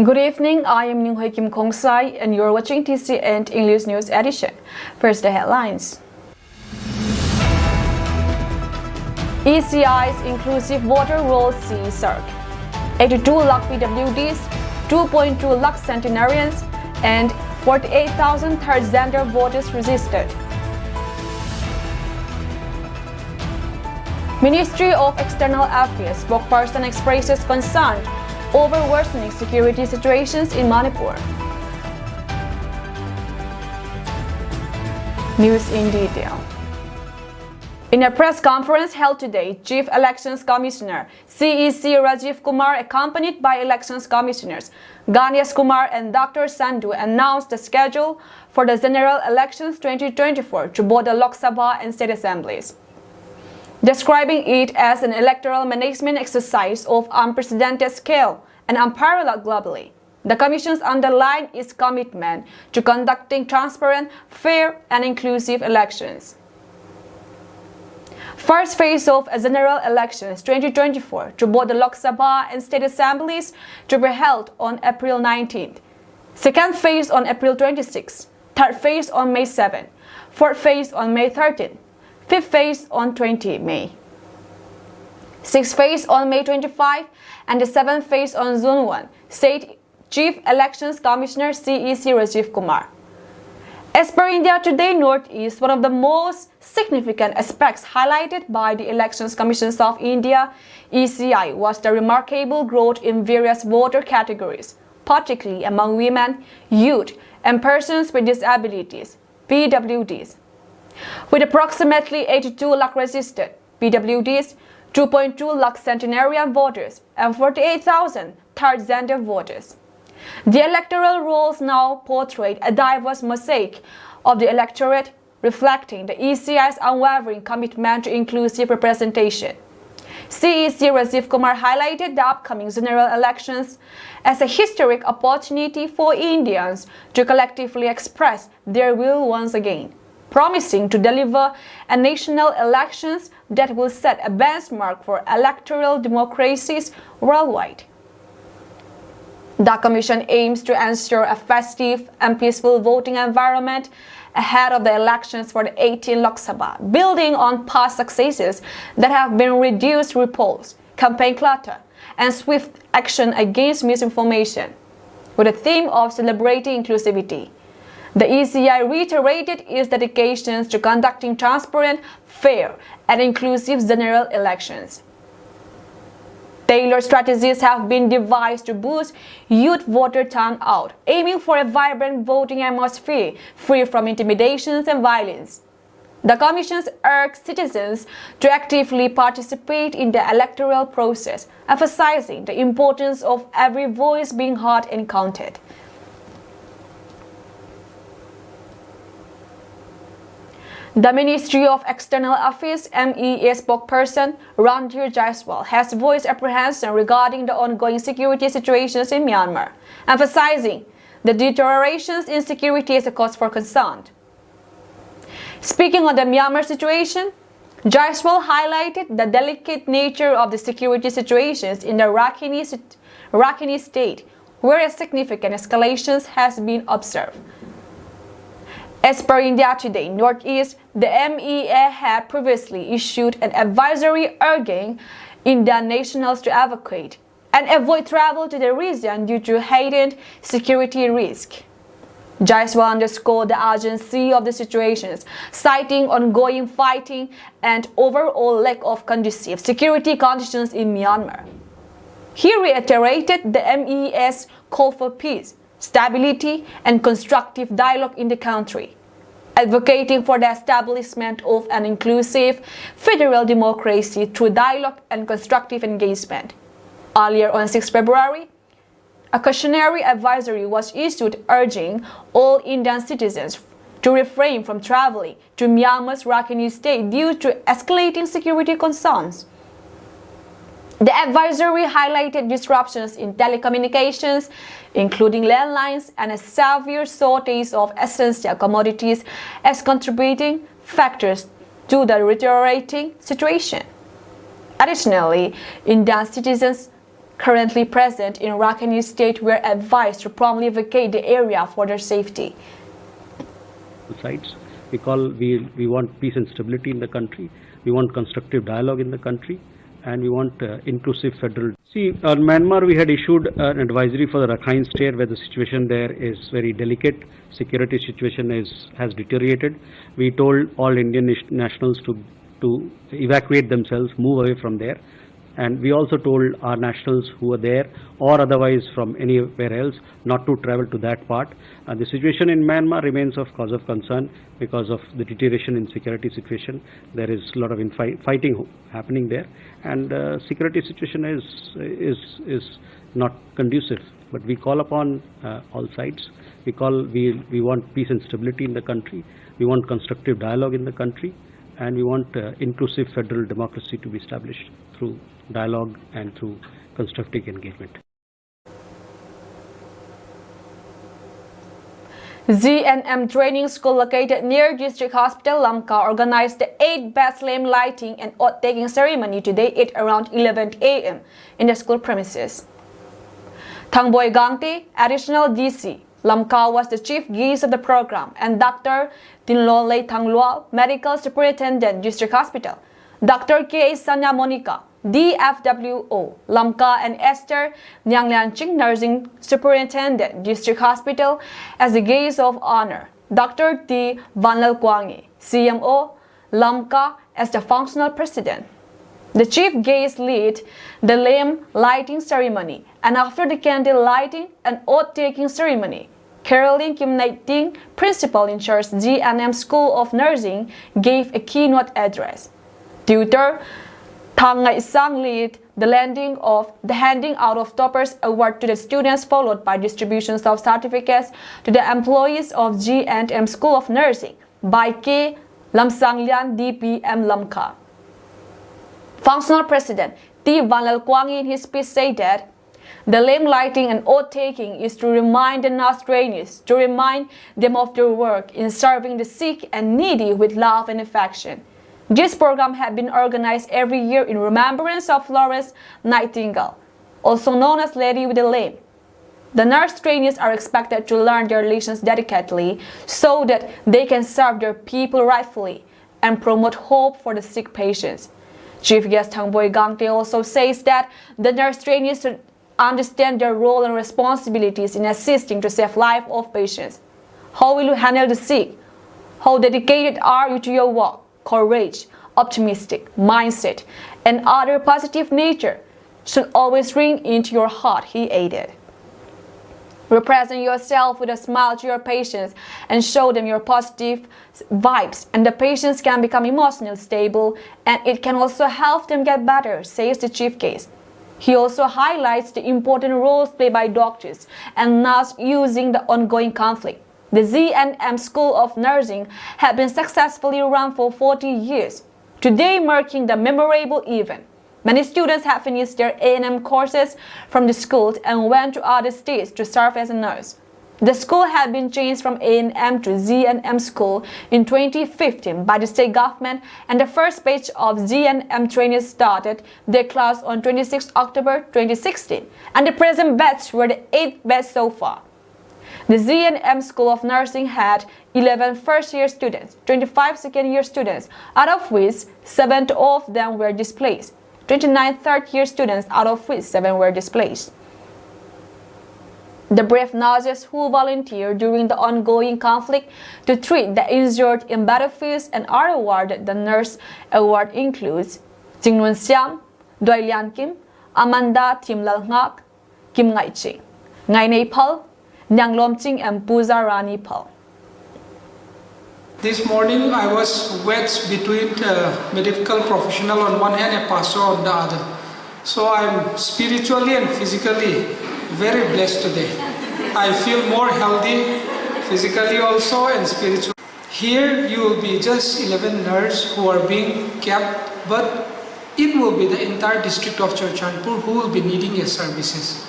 Good evening, I am Ninghui Kim Kongsai and you're watching TCN English News Edition. First, the headlines. ECI's inclusive voter roll see circ. 82 lakh PWDs, 2.2 lakh centenarians, and 48,000 third gender voters registered. Ministry of External Affairs spokesperson expresses concern over worsening security situations in Manipur. News in detail. In a press conference held today, Chief Elections Commissioner CEC Rajiv Kumar, accompanied by Elections Commissioners Ganesh Kumar and Dr. Sandhu, announced the schedule for the General Elections 2024 to both the Lok Sabha and state assemblies. Describing it as an electoral management exercise of unprecedented scale and unparalleled globally, the Commission's underlined its commitment to conducting transparent, fair, and inclusive elections. First phase of General Elections 2024 to both the Lok Sabha and state assemblies to be held on April 19th. Second phase on April 26th. Third phase on May 7th. Fourth phase on May 13th. Fifth phase on 20 May. Sixth phase on May 25 and the seventh phase on June 1, said Chief Elections Commissioner CEC Rajiv Kumar. As per India Today Northeast, one of the most significant aspects highlighted by the Elections Commissions of India (ECI) was the remarkable growth in various voter categories, particularly among women, youth, and persons with disabilities (PWDs). With approximately 82 lakh registered PWDs, 2.2 lakh centenarian voters, and 48,000 third gender voters, the electoral rolls now portray a diverse mosaic of the electorate, reflecting the ECI's unwavering commitment to inclusive representation. CEC Rajiv Kumar highlighted the upcoming general elections as a historic opportunity for Indians to collectively express their will once again, promising to deliver a national elections that will set a benchmark for electoral democracies worldwide. The Commission aims to ensure a festive and peaceful voting environment ahead of the elections for the 18th Lok Sabha, building on past successes that have been reduced repolls, campaign clutter, and swift action against misinformation. With the theme of celebrating inclusivity, the ECI reiterated its dedications to conducting transparent, fair, and inclusive general elections. Tailored strategies have been devised to boost youth voter turnout, aiming for a vibrant voting atmosphere free from intimidations and violence. The Commission urged citizens to actively participate in the electoral process, emphasizing the importance of every voice being heard and counted. The Ministry of External Affairs (MEA) spokesperson Randhir Jaiswal has voiced apprehension regarding the ongoing security situations in Myanmar, emphasizing the deteriorations in security as a cause for concern. Speaking on the Myanmar situation, Jaiswal highlighted the delicate nature of the security situations in the Rakhine state, where a significant escalation has been observed. As per India Today Northeast, the MEA had previously issued an advisory urging Indian nationals to evacuate and avoid travel to the region due to heightened security risk. Jaiswal underscored the urgency of the situations, citing ongoing fighting and overall lack of conducive security conditions in Myanmar. He reiterated the MEA's call for peace, stability, and constructive dialogue in the country, advocating for the establishment of an inclusive federal democracy through dialogue and constructive engagement. Earlier on 6 February, a cautionary advisory was issued urging all Indian citizens to refrain from traveling to Myanmar's Rakhine state due to escalating security concerns. The advisory highlighted disruptions in telecommunications, including landlines, and a severe shortage of essential commodities as contributing factors to the deteriorating situation. Additionally, Indian citizens currently present in Rakhine State were advised to promptly vacate the area for their safety. Sides. We want peace and stability in the country. We want constructive dialogue in the country, and we want inclusive federal. See, on Myanmar, we had issued an advisory for the Rakhine State, where the situation there is very delicate. Security situation has deteriorated. We told all Indian nationals to evacuate themselves, move away from there. And we also told our nationals who were there or otherwise from anywhere else not to travel to that part. The situation in Myanmar remains of cause of concern because of the deterioration in security situation. There is a lot of fighting happening there, and security situation is not conducive. But we call upon all sides. We want peace and stability in the country. We want constructive dialogue in the country, and we want inclusive federal democracy to be established through dialogue and through constructive engagement. ZNM Training School located near District Hospital Lamka organized the 8-best lamp lighting and oath-taking ceremony today at around 11 a.m. in the school premises. Thangboy Gangti, additional DC, Lamka was the chief guest of the program, and Dr. Tinlonlei Thanglual, medical superintendent, District Hospital, Dr. K. Sanya Monica, DFWO, Lamka, and Esther Nyanglanching, nursing superintendent, District Hospital, as the guests of honor. Dr. T. Vanlal Kwangi, CMO, Lamka, as the functional president. The chief guest led the lamp lighting ceremony, and after the candle lighting and oath-taking ceremony, Caroline Kim Nai Ting, principal in charge ZNM School of Nursing, gave a keynote address. Tutor Thang Ngai Sang led the handing out of Toppers Award to the students, followed by distributions of certificates to the employees of ZNM School of Nursing by K. Lamsang Lian DPM Lamka. Functional President T. Vanlal Kwangi in his speech said that the lamp lighting and oath-taking is to remind the nurse trainees, to remind them of their work in serving the sick and needy with love and affection. This program had been organized every year in remembrance of Florence Nightingale, also known as Lady with the Lamp. The nurse trainees are expected to learn their lessons dedicatedly so that they can serve their people rightfully and promote hope for the sick patients. Chief guest Thangboy Gangte also says that the nurse trainees should understand their role and responsibilities in assisting to save life of patients. How will you handle the sick? How dedicated are you to your work? Courage, optimistic mindset, and other positive nature should always ring into your heart, he added. Represent yourself with a smile to your patients and show them your positive vibes, and the patients can become emotionally stable, and it can also help them get better, says the chief guest. He also highlights the important roles played by doctors and nurses using the ongoing conflict. The ZNM School of Nursing had been successfully run for 40 years, today marking the memorable event. Many students have finished their A&M courses from the school and went to other states to serve as a nurse. The school had been changed from A&M to ZNM School in 2015 by the state government, and the first batch of ZNM trainees started their class on 26 October 2016, and the present batch were the 8th batch so far. The ZNM School of Nursing had 11 first-year students, 25 second-year students, out of which 7 of them were displaced, 29 third-year students, out of which 7 were displaced. The brave nurses who volunteered during the ongoing conflict to treat the injured in battlefields and are awarded the Nurse Award includes Jingnun Siam, Doi Lian Kim, Amanda Timlal Ngak, Kim Ngai Ching, Ngai Nei Pal, Nyang Lom Ching, and Puza Rani Pal. This morning I was wedged between a medical professional on one hand and a pastor on the other. So I'm spiritually and physically very blessed today. I feel more healthy physically also and spiritually. Here you will be just 11 nurses who are being kept, but it will be the entire district of Churachandpur who will be needing your services.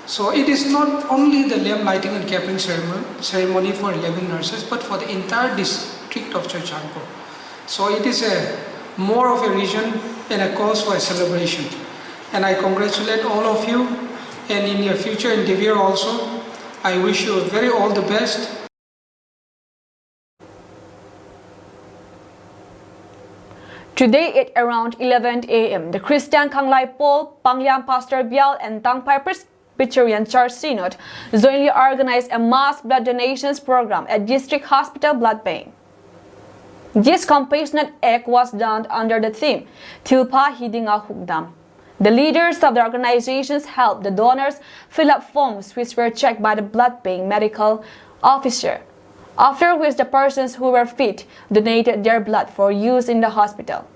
So it is not only the lamp lighting and capping ceremony for 11 nurses, but for the entire district of Churachandpur. So it is more of a reason and a cause for a celebration. and I congratulate all of you, and in your future endeavor also, I wish you very all the best. Today at around 11 a.m., the Christian Kanglai Paul, Pangliam Pastor Bial and Tangpai Presbyterian Church Synod jointly organized a mass blood donations program at District Hospital Blood Bank. This compassionate act was done under the theme Tilpa Hidinga Hukdam. The leaders of the organizations helped the donors fill up forms which were checked by the blood bank medical officer, after which the persons who were fit donated their blood for use in the hospital.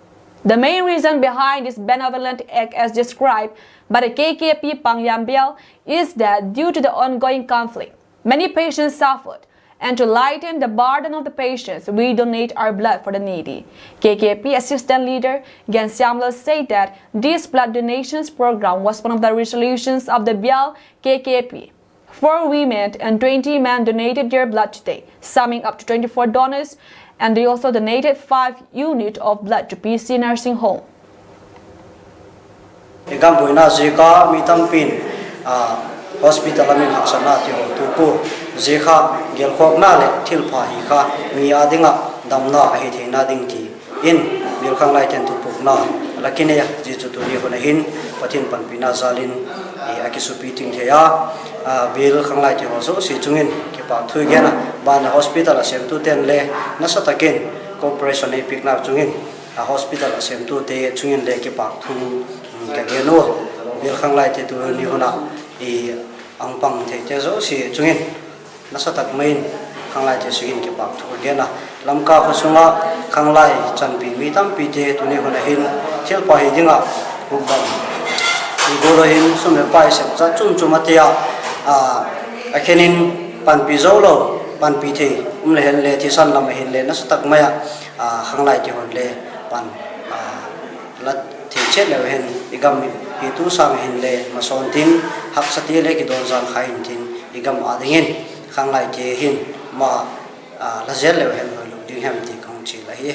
The main reason behind this benevolent act as described by the KKP Pangliam Bial is that due to the ongoing conflict, many patients suffered, and to lighten the burden of the patients, we donate our blood for the needy. KKP Assistant Leader Gen Siamlo said that this blood donations program was one of the resolutions of the Bial KKP. 4 women and 20 men donated their blood today, summing up to 24 donors, and they also donated 5 units of blood to PC Nursing Home. Hospital amin haksana ti ho tuku zikha gelkhok na le thilpha hi kha mi adinga damna hi theina ding ti in bilkhang lai ten tupuk na lakine ji chu tu ni hona hin pathin panpina zalin e akisupi ting theya bil khang lai ti ho so si chungin ki pa thui gena ban hospital sem tu ten le na satakin cooperation e pikna chungin hospital sem tu te chungin le ki pa thu ka geno bil khang lai ti tu ni hona i ang pang the te zo si chungin nasatak main khanglai te sigin ki pak thur gena lamka khosunga khanglai chanpi mi tam pi te tuni hona hin thil pa hi dinga hubdam i goro hin sume pai se cha chum chumatia akhenin pan pi zo lo pan pi the le hel le thi san lam hin le nasatak maya khanglai ti hon le pan lat thi che le hen igam hi tu sang hin le mason tin hak sati le ki don zan khai hin tin igam adingin khanglai ke hin ma la zel le hen lo ding ham ti kong chi la hi.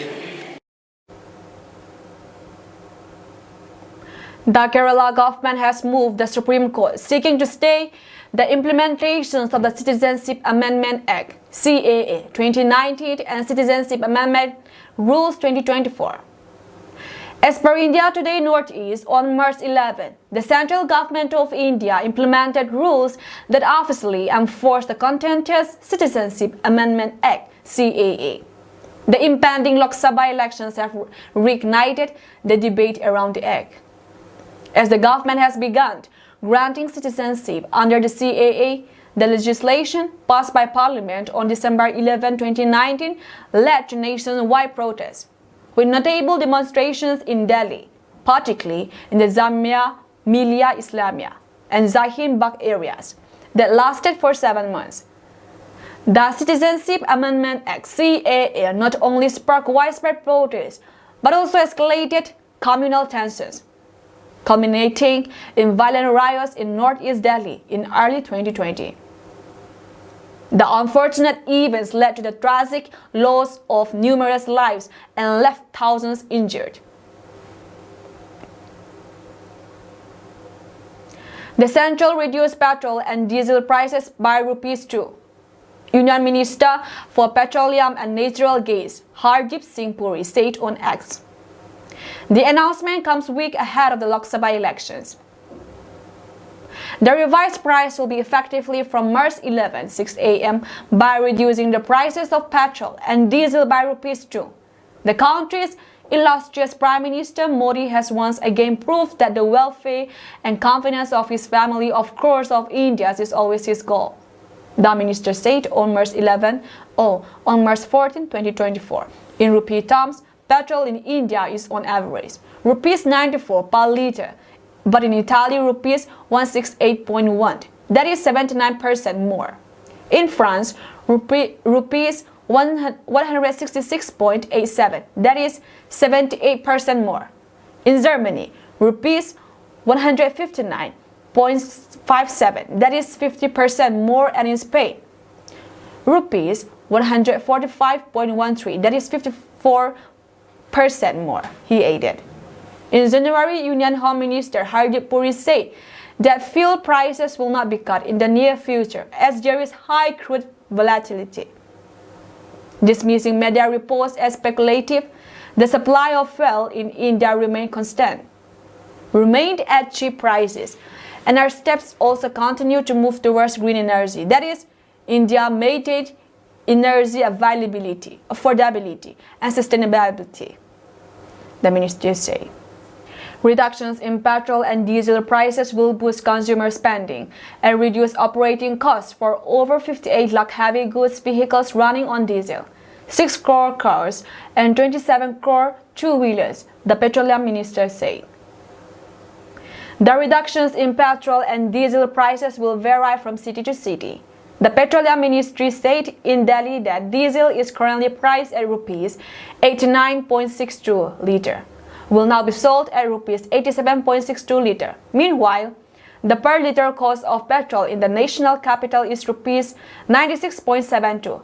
The Kerala government has moved the Supreme Court seeking to stay the implementations of the Citizenship Amendment Act CAA 2019 and Citizenship Amendment Rules 2024. As per India Today Northeast, on March 11, the central government of India implemented rules that officially enforce the contentious Citizenship Amendment Act CAA. The impending Lok Sabha elections have reignited the debate around the act, as the government has begun granting citizenship under the CAA. The legislation passed by Parliament on December 11, 2019 led to nationwide protests, with notable demonstrations in Delhi, particularly in the Jamia Millia Islamia and Zahin Bagh areas, that lasted for 7 months. The Citizenship Amendment Act CAA not only sparked widespread protests, but also escalated communal tensions, culminating in violent riots in northeast Delhi in early 2020. The unfortunate events led to the tragic loss of numerous lives and left thousands injured. The Central reduced petrol and diesel prices by ₹2. Union Minister for Petroleum and Natural Gas, Hardeep Singh Puri, said on X. The announcement comes a week ahead of the Lok Sabha elections. The revised price will be effectively from March 11, 6 a.m. by reducing the prices of petrol and diesel by ₹2. The country's illustrious Prime Minister Modi has once again proved that the welfare and confidence of his family, of course of India's, is always his goal, the minister said on March 14, 2024. In rupee terms, petrol in India is on average ₹94 per litre, but in Italy rupees 168.1, that is 79% more. In France, rupees 166.87, that is 78% more. In Germany, rupees 159.57, that is 50% more, and in Spain, rupees 145.13, that is 54% more, he added. In January, Union Home Minister Hardeep Puri said that fuel prices will not be cut in the near future as there is high crude volatility. Dismissing media reports as speculative, the supply of fuel in India remained at cheap prices, and our steps also continue to move towards green energy. That is, India maintained energy availability, affordability, and sustainability, the minister said. Reductions in petrol and diesel prices will boost consumer spending and reduce operating costs for over 58 lakh heavy goods vehicles running on diesel, 6 crore cars, and 27 crore two-wheelers, the petroleum minister said. The reductions in petrol and diesel prices will vary from city to city. The Petroleum Ministry said in Delhi that diesel is currently priced at rupees 89.62 litre, will now be sold at rupees 87.62 litre. Meanwhile, the per litre cost of petrol in the national capital is rupees 96.72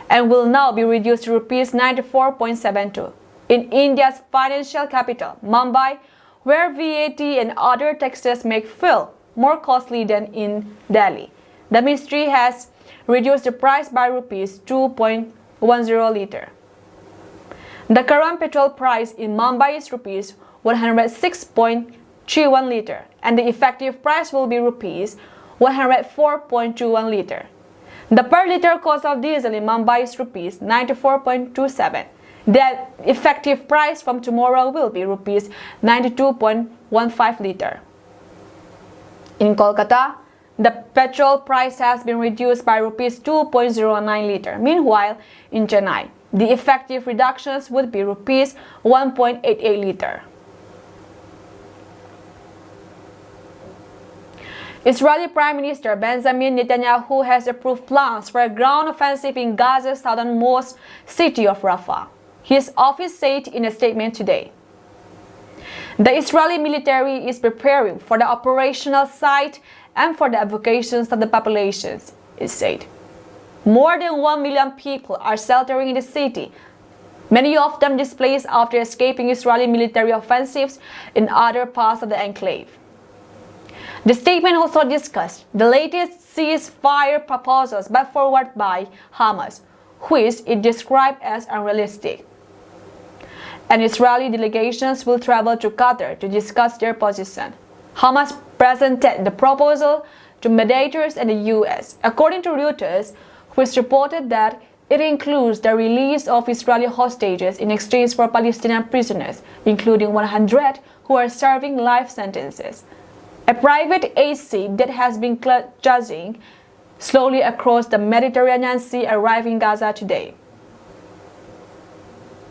and will now be reduced to rupees 94.72. In India's financial capital, Mumbai, where VAT and other taxes make fuel more costly than in Delhi, the ministry has reduced the price by rupees 2.10 litre. The current petrol price in Mumbai is rupees 106.31 litre, and the effective price will be rupees 104.21 litre. The per litre cost of diesel in Mumbai is rupees 94.27. The effective price from tomorrow will be rupees 92.15 litre. In Kolkata, the petrol price has been reduced by rupees 2.09 litre. Meanwhile, in Chennai, the effective reductions would be rupees 1.88 litre. Israeli Prime Minister Benjamin Netanyahu has approved plans for a ground offensive in Gaza's southernmost city of Rafah, his office said in a statement today. The Israeli military is preparing for the operational site and for the evacuations of the populations, it said. More than 1 million people are sheltering in the city, many of them displaced after escaping Israeli military offensives in other parts of the enclave. The statement also discussed the latest ceasefire proposals put forward by Hamas, which it described as unrealistic. And Israeli delegations will travel to Qatar to discuss their position. Hamas presented the proposal to mediators in the US, according to Reuters, which reported that it includes the release of Israeli hostages in exchange for Palestinian prisoners, including 100 who are serving life sentences. A private aid ship that has been cruising slowly across the Mediterranean Sea arrived in Gaza today.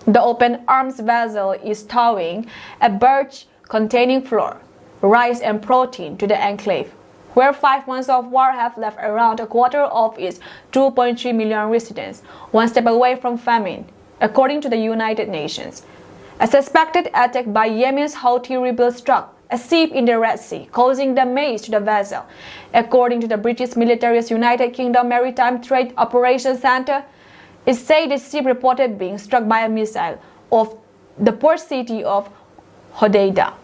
The open arms vessel is towing a barge containing flour, rice and protein to the enclave, where 5 months of war have left around a quarter of its 2.3 million residents one step away from famine, according to the United Nations. A suspected attack by Yemen's Houthi rebels struck a ship in the Red Sea, causing damage to the vessel. According to the British military's United Kingdom Maritime Trade Operations Centre, it said the ship reported being struck by a missile of the port city of Hodeidah.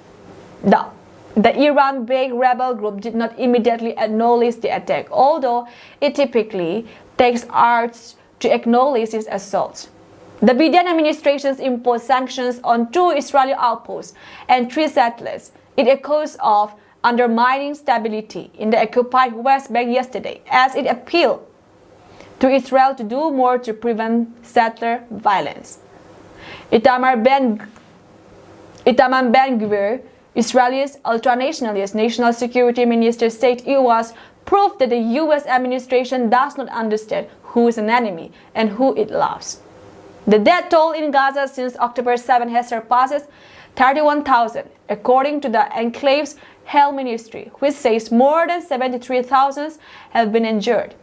The Iran-based rebel group did not immediately acknowledge the attack, although it typically takes hours to acknowledge its assaults. The Biden administration imposed sanctions on 2 Israeli outposts and 3 settlers. It accused of undermining stability in the occupied West Bank yesterday, as it appealed to Israel to do more to prevent settler violence. Itamar Ben-Gvir, Israel's ultranationalist national security minister, said it was proof that the US administration does not understand who is an enemy and who it loves. The death toll in Gaza since October 7 has surpassed 31,000, according to the enclave's health ministry, which says more than 73,000 have been injured.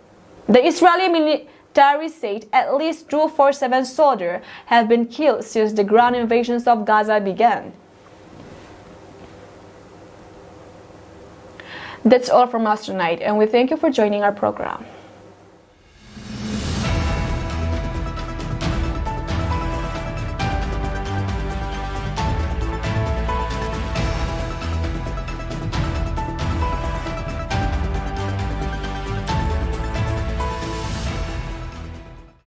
The Israeli military said at least 247 soldiers have been killed since the ground invasions of Gaza began. That's all from us tonight, and we thank you for joining our program.